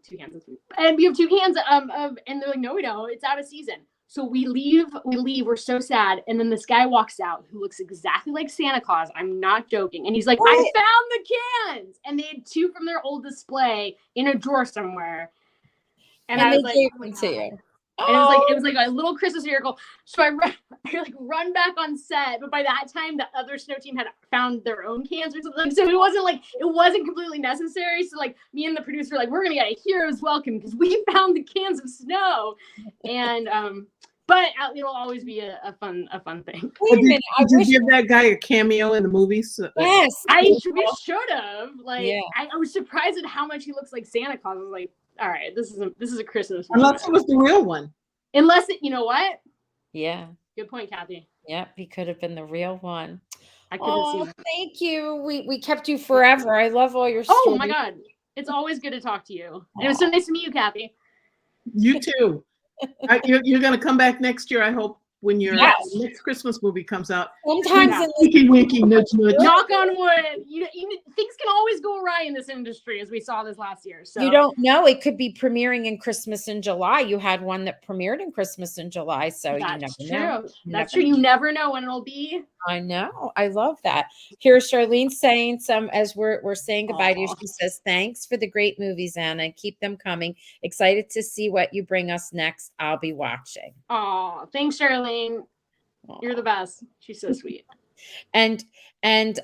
2 cans, and we have 2 cans of, and they're like, no, we don't. It's out of season. So we leave. We're so sad. And then this guy walks out who looks exactly like Santa Claus. I'm not joking. And he's like, I found the cans. And they had 2 from their old display in a drawer somewhere. And I was like, gave them to you. And it was like a little Christmas miracle. So I run back on set, but by that time the other snow team had found their own cans or something. So it wasn't completely necessary. So like me and the producer were like, we're gonna get a hero's welcome because we found the cans of snow. And but it'll always be a fun thing. Wait a minute, did you give that guy a cameo in the movies? Yes, we should have. Like, yeah. I was surprised at how much he looks like Santa Claus. I was like, all right, this is a Christmas movie. Unless it was the real one. Unless you know what? Yeah. Good point, Kathy. Yep, he could have been the real one. I could have seen. Thank you. We kept you forever. I love all your stories. Oh my God, it's always good to talk to you. And it was so nice to meet you, Kathy. You too. You're going to come back next year, I hope, when your next Christmas movie comes out. Sometimes winky, winky, nudge, nudge. Knock on wood. Things can always go awry in this industry, as we saw this last year. So you don't know. It could be premiering in Christmas in July. You had one that premiered in Christmas in July, so that's you never know. That's true. You never know when it'll be. I know. I love that. Here's Charlene saying as we're saying goodbye to you. She says, thanks for the great movies, Anna. Keep them coming. Excited to see what you bring us next. I'll be watching. Oh, thanks, Charlene. You're the best. She's so sweet. And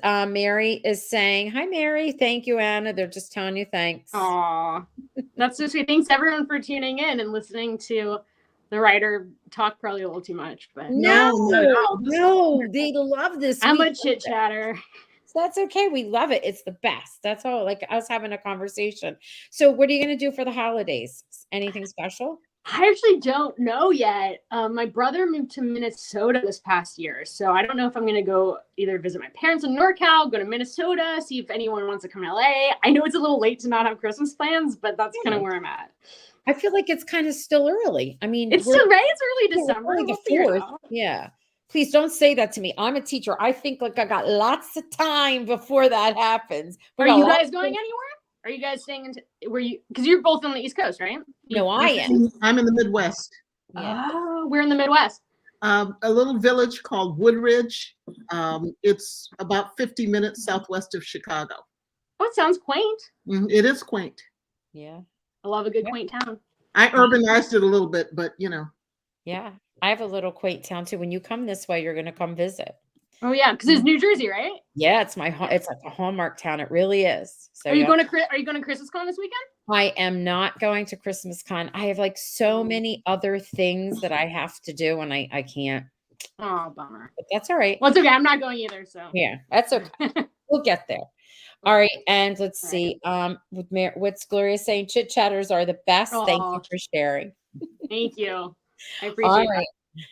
Mary is saying, hi, Mary. Thank you, Anna. They're just telling you thanks. Aw, that's so sweet. Thanks, everyone, for tuning in and listening to the writer talk probably a little too much, but no, they love this. I'm a chit chatter. So that's okay. We love it. It's the best. That's all, like us having a conversation. So what are you going to do for the holidays? Anything special? I actually don't know yet. My brother moved to Minnesota this past year, so I don't know if I'm going to go either visit my parents in NorCal, go to Minnesota, see if anyone wants to come to LA. I know it's a little late to not have Christmas plans, but that's kind of where I'm at. I feel like it's kind of still early. I mean, it's still right. It's early December. The 4th. Yeah. Please don't say that to me. I'm a teacher. I think like I got lots of time before that happens. Are you guys going anywhere? Are you guys staying because you're both on the East Coast, right? No, I am. I'm in the Midwest. Yeah. Oh, we're in the Midwest. A little village called Woodridge. It's about 50 minutes southwest of Chicago. Oh, it sounds quaint. It is quaint. Yeah. I love a good quaint town. I urbanized it a little bit, but Yeah. I have a little quaint town too. When you come this way, you're going to come visit. Oh yeah, because it's New Jersey, right? Yeah, it's like a Hallmark town. It really is. So are you going to Christmas Con this weekend? I am not going to Christmas Con. I have like so many other things that I have to do, and I can't. Oh, bummer. But that's all right. Well, it's okay. I'm not going either. So yeah, that's okay. We'll get there. All right, and let's see. What's Gloria saying? Chit chatters are the best. Thank you for sharing. Thank you. I appreciate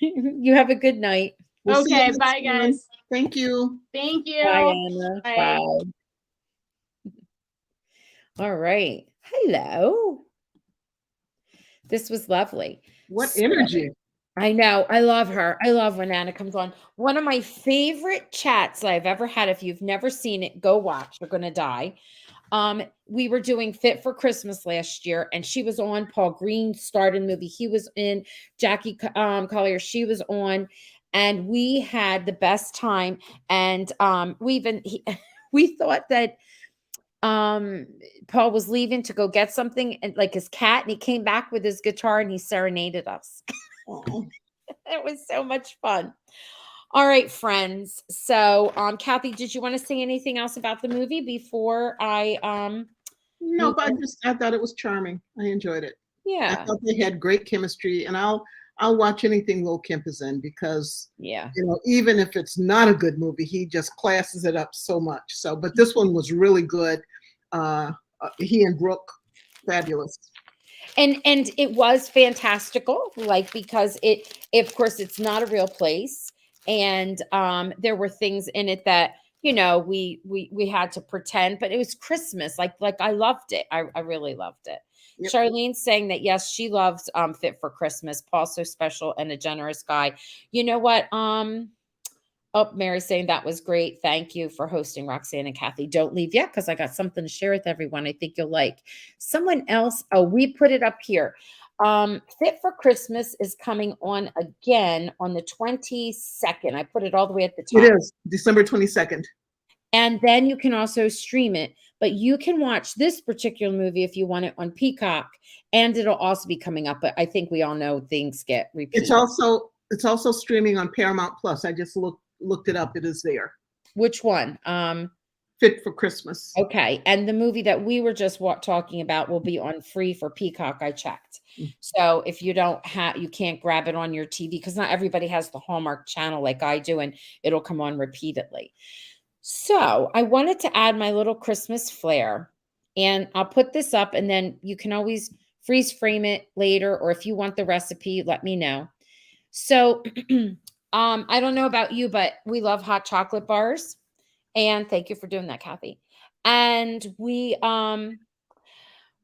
it. You have a good night. Okay, bye guys. Thank you. Thank you. Bye, Anna. Bye. All right. Hello. This was lovely. What So, energy. I know. I love her. I love when Anna comes on. One of my favorite chats I've ever had. If you've never seen it, go watch. You're gonna die. We were doing Fit for Christmas last year, and she was on. Paul Green starred in the movie. He was in. Jackie Collier. She was on, and we had the best time. And we thought that Paul was leaving to go get something and like his cat, and he came back with his guitar and he serenaded us. Oh. It was so much fun. All right, friends. So, Kathy, did you want to say anything else about the movie before I No, move but on? I thought it was charming. I enjoyed it. I Yeah. thought they had great chemistry, and I'll watch anything Lil Kemp is in because Yeah. even if it's not a good movie, he just classes it up so much. So, but this one was really good. He and Brooke, fabulous. And it was fantastical, like because of course it's not a real place. And there were things in it that, we had to pretend, but it was Christmas. Like I loved it. I really loved it. Yep. Charlene's saying that yes, she loves Fit for Christmas. Paul's so special and a generous guy. You know what? Oh, Mary's saying that was great. Thank you for hosting, Roxanne and Kathy. Don't leave yet because I got something to share with everyone I think you'll like. Someone else, oh, we put it up here. Fit for Christmas is coming on again on the 22nd. I put it all the way at the It top. is December 22nd. And then you can also stream it, but you can watch this particular movie if you want it on Peacock, and it'll also be coming up. But I think we all know things get repeated. It's also streaming on Paramount Plus. I just looked it up. It is there. Which one? Fit for Christmas. Okay. And the movie that we were just talking about will be on free for Peacock. I checked. So if you you can't grab it on your TV because not everybody has the Hallmark channel like I do, and it'll come on repeatedly. So I wanted to add my little Christmas flair, and I'll put this up, and then you can always freeze frame it later, or if you want the recipe, let me know. So I don't know about you, but we love hot chocolate bars. And thank you for doing that, Kathy. And we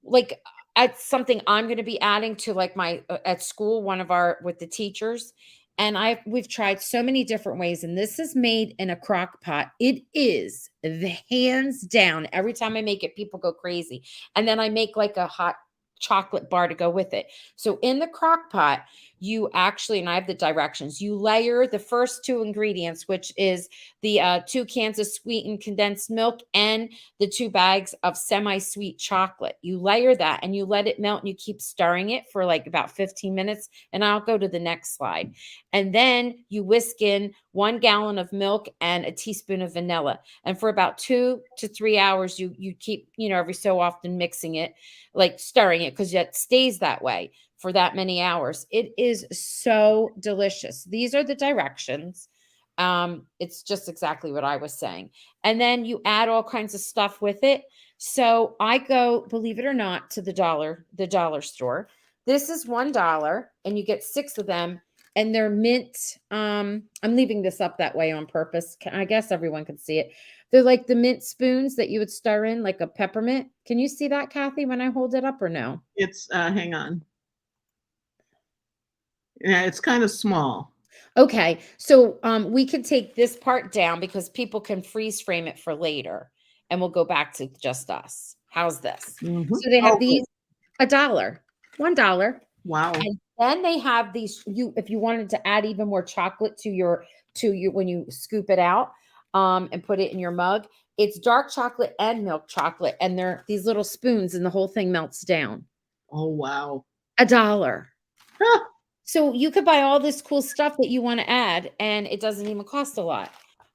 like it's something I'm going to be adding to like my at school, one of our with the teachers. And we've tried so many different ways, and this is made in a crock pot. It is the hands down. Every time I make it, people go crazy. And then I make like a hot chocolate bar to go with it. So in the crock pot, you actually, and I have the directions, you layer the first two ingredients, which is the 2 cans of sweetened condensed milk and the 2 bags of semi-sweet chocolate. You layer that and you let it melt, and you keep stirring it for like about 15 minutes. And I'll go to the next slide. And then you whisk in 1 gallon of milk and a teaspoon of vanilla. And for about 2 to 3 hours, you keep, every so often mixing it, like stirring it, because it stays that way for that many hours. It is so delicious. These are the directions. It's just exactly what I was saying. And then you add all kinds of stuff with it. So I go, believe it or not, to the dollar store. This is $1 and you get 6 of them, and they're mint. I'm leaving this up that way on purpose. I guess everyone can see it. They're like the mint spoons that you would stir in like a peppermint. Can you see that, Kathy, when I hold it up or no? It's hang on. Yeah, it's kind of small. Okay, so we could take this part down because people can freeze frame it for later, and we'll go back to just us. How's this? Mm-hmm. So they have these $1, $1. Wow. And then they have these. If you wanted to add even more chocolate to your when you scoop it out and put it in your mug, it's dark chocolate and milk chocolate, and they're these little spoons, and the whole thing melts down. Oh wow. $1. So you could buy all this cool stuff that you want to add, and it doesn't even cost a lot.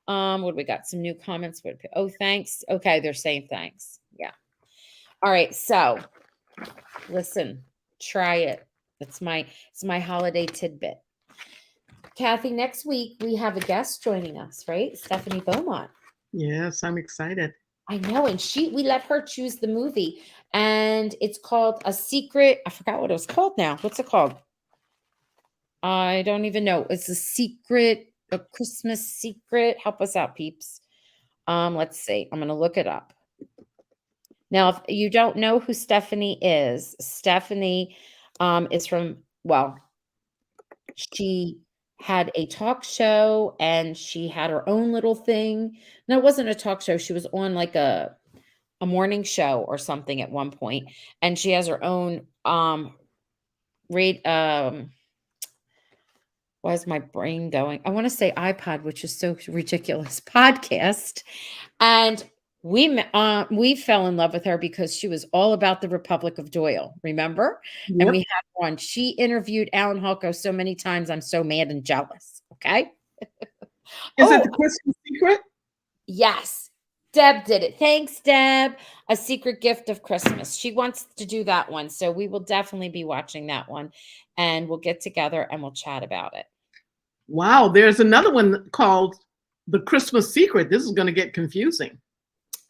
What do we got? Some new comments. Oh, thanks. Okay, they're saying thanks. Yeah. All right. So listen, try it. It's my holiday tidbit. Kathy, next week we have a guest joining us, right? Stephanie Beaumont. Yes, I'm excited. I know, and we let her choose the movie, and it's called A Secret. I forgot what it was called now. What's it called? I don't even know. It's a Christmas secret. Help us out, peeps. Let's see. I'm going to look it up. Now, if you don't know who Stephanie is from, well, she had a talk show and she had her own little thing. No, it wasn't a talk show. She was on like a morning show or something at one point, and she has her own rate why is my brain going? I want to say iPod, which is so ridiculous, podcast. And we fell in love with her because she was all about the Republic of Doyle, remember? And we Yep. had one. She interviewed Alan Halko so many times. I'm so mad and jealous. Okay. Is it Oh, the Christmas Secret? yes. Deb did it. Thanks, Deb. A Secret Gift of Christmas. She wants to do that one. So we will definitely be watching that one, and we'll get together and we'll chat about it. Wow, there's another one called The Christmas Secret. This is going to get confusing.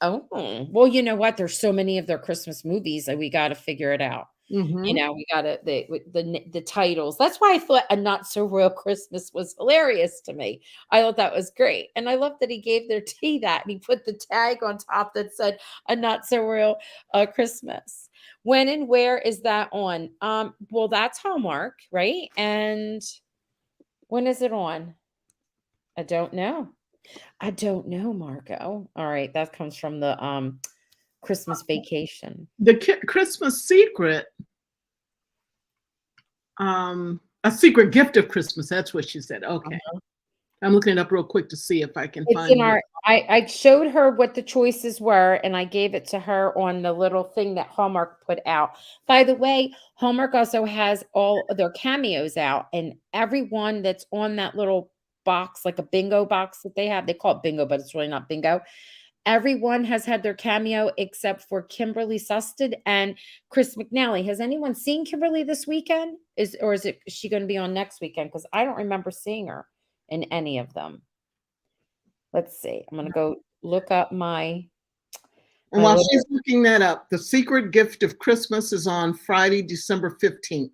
Oh, well, you know what? There's so many of their Christmas movies that we got to figure it out. Mm-hmm. You know, we got to the titles. That's why I thought A Not So Royal Christmas was hilarious to me. I thought that was great, and I love that he gave their tea that, and he put the tag on top that said A Not So Royal Christmas. When and where is that on? Well, that's Hallmark, right? And when is it on? I don't know. I don't know, Marco. All right, that comes from the Christmas Vacation. The Christmas Secret, A Secret Gift of Christmas. That's what she said. Okay. I'm looking it up real quick to see if I can It's find in it. I showed her what the choices were, and I gave it to her on the little thing that Hallmark put out. By the way, Hallmark also has all of their cameos out, and everyone that's on that little box, like a bingo box that they have, they call it bingo, but it's really not bingo. Everyone has had their cameo except for Kimberly Susted and Chris McNally. Has anyone seen Kimberly this weekend? Is she going to be on next weekend? Because I don't remember seeing her in any of them. Let's see. I'm going to go look up my. And while she's looking that up, The Secret Gift of Christmas is on Friday, December 15th.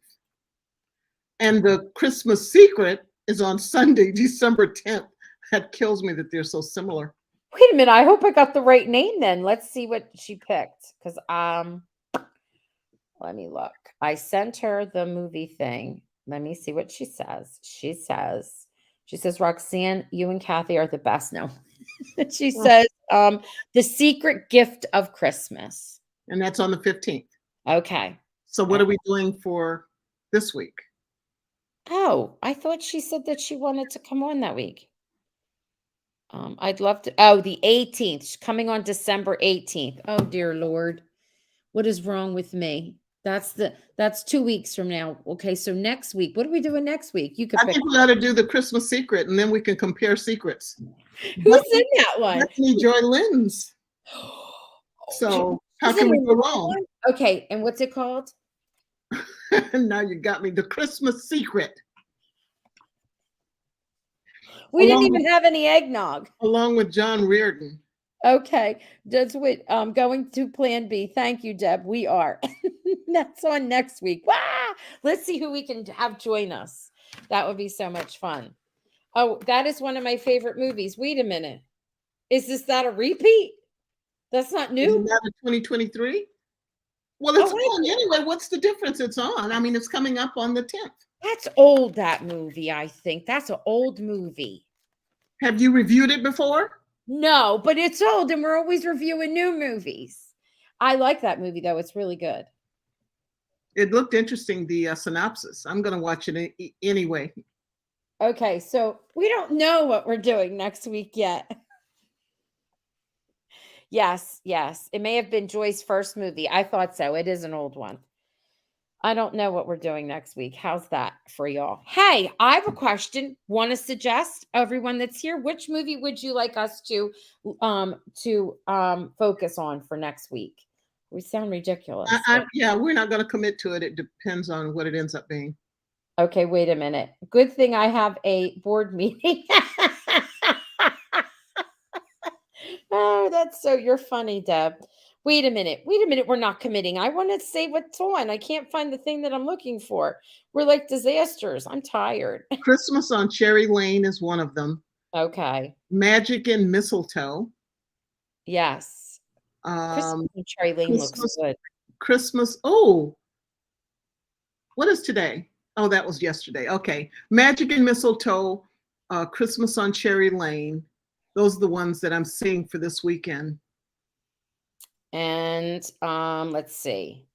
And The Christmas Secret is on Sunday, December 10th. That kills me that they're so similar. Wait a minute. I hope I got the right name then. Let's see what she picked. Because let me look. I sent her the movie thing. Let me see what she says. She says, Roxanne, you and Kathy are the best. No. She says, The Secret Gift of Christmas. And that's on the 15th. Okay. So what are we doing for this week? Oh, I thought she said that she wanted to come on that week. I'd love to. Oh, the 18th. She's coming on December 18th. Oh, dear Lord. What is wrong with me? That's 2 weeks from now. Okay, so next week. What are we doing next week? You could I think we ought to do The Christmas Secret, and then we can compare secrets. Who's in that one? Bethany Joy Lynn's. So how can we go wrong? Okay, and what's it called? Now you got me. The Christmas Secret. We didn't even have any eggnog. Along with John Reardon. Okay, that's what going to Plan B. Thank you, Deb. We are. That's on next week. Wow! Let's see who we can have join us. That would be so much fun. Oh, that is one of my favorite movies. Wait a minute. Is that a repeat? That's not new. Isn't that a 2023? Well, it's on anyway. What's the difference? It's on. I mean, it's coming up on the 10th. That's old, that movie, I think. That's an old movie. Have you reviewed it before? No, but it's old, and we're always reviewing new movies. I like that movie, though. It's really good. It looked interesting, the synopsis. I'm going to watch it anyway. Okay, so we don't know what we're doing next week yet. Yes. It may have been Joy's first movie. I thought so. It is an old one. I don't know what we're doing next week. How's that for y'all? Hey, I have a question. Want to suggest, everyone that's here, which movie would you like us to focus on for next week? We sound ridiculous. Yeah, we're not going to commit to it. It depends on what it ends up being. Okay, wait a minute. Good thing I have a board meeting. Oh, you're funny, Deb. Wait a minute. We're not committing. I want to say what's on. I can't find the thing that I'm looking for. We're like disasters. I'm tired. Christmas on Cherry Lane is one of them. Okay. Magic and Mistletoe. Yes. Christmas in Cherry Lane looks Christmas, good. Christmas. Oh, what is today? Oh, that was yesterday. Okay. Magic and Mistletoe, Christmas on Cherry Lane. Those are the ones that I'm seeing for this weekend. And let's see.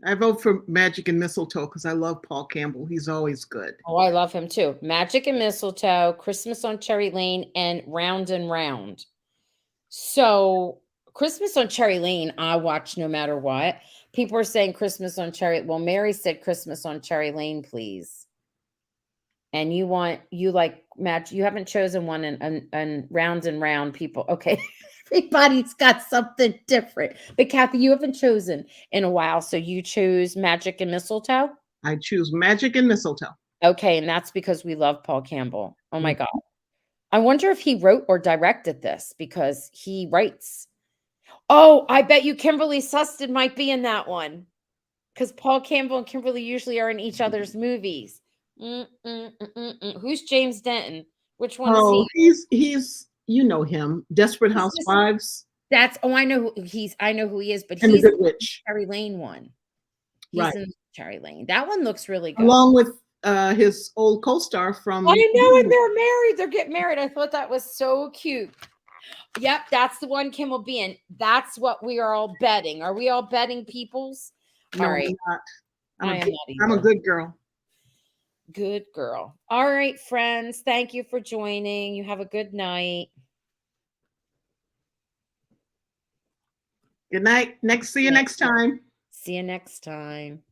I vote for Magic and Mistletoe because I love Paul Campbell. He's always good. Oh, I love him too. Magic and Mistletoe, Christmas on Cherry Lane, and Round and Round. So Christmas on Cherry Lane, I watch no matter what. People are saying Christmas on Cherry. Well, Mary said Christmas on Cherry Lane, please. And you like match. You haven't chosen one and Round and Round, people. Okay. Everybody's got something different. But Kathy, you haven't chosen in a while. So you choose Magic and Mistletoe? I choose Magic and Mistletoe. Okay. And that's because we love Paul Campbell. Oh my Mhm. God. I wonder if he wrote or directed this because he writes. Oh, I bet you Kimberly Sustin might be in that one. Because Paul Campbell and Kimberly usually are in each other's movies. Who's James Denton? Which one is Oh, he? he's you know him, Desperate Housewives I know who I know who he is, but and The he's Good in the Witch, Cherry Lane one. He's right? in Cherry Lane. That one looks really good. Along with his old co-star from. I know, and they're married. They're getting married. I thought that was so cute. Yep, that's the one Kim will be in. That's what we are all betting. Are we all betting, peoples? No, All right. I'm I not. am not I'm a either. good girl. Good girl. All right, friends. Thank you for joining. You have a good night. Good night. See you next time. See you next time.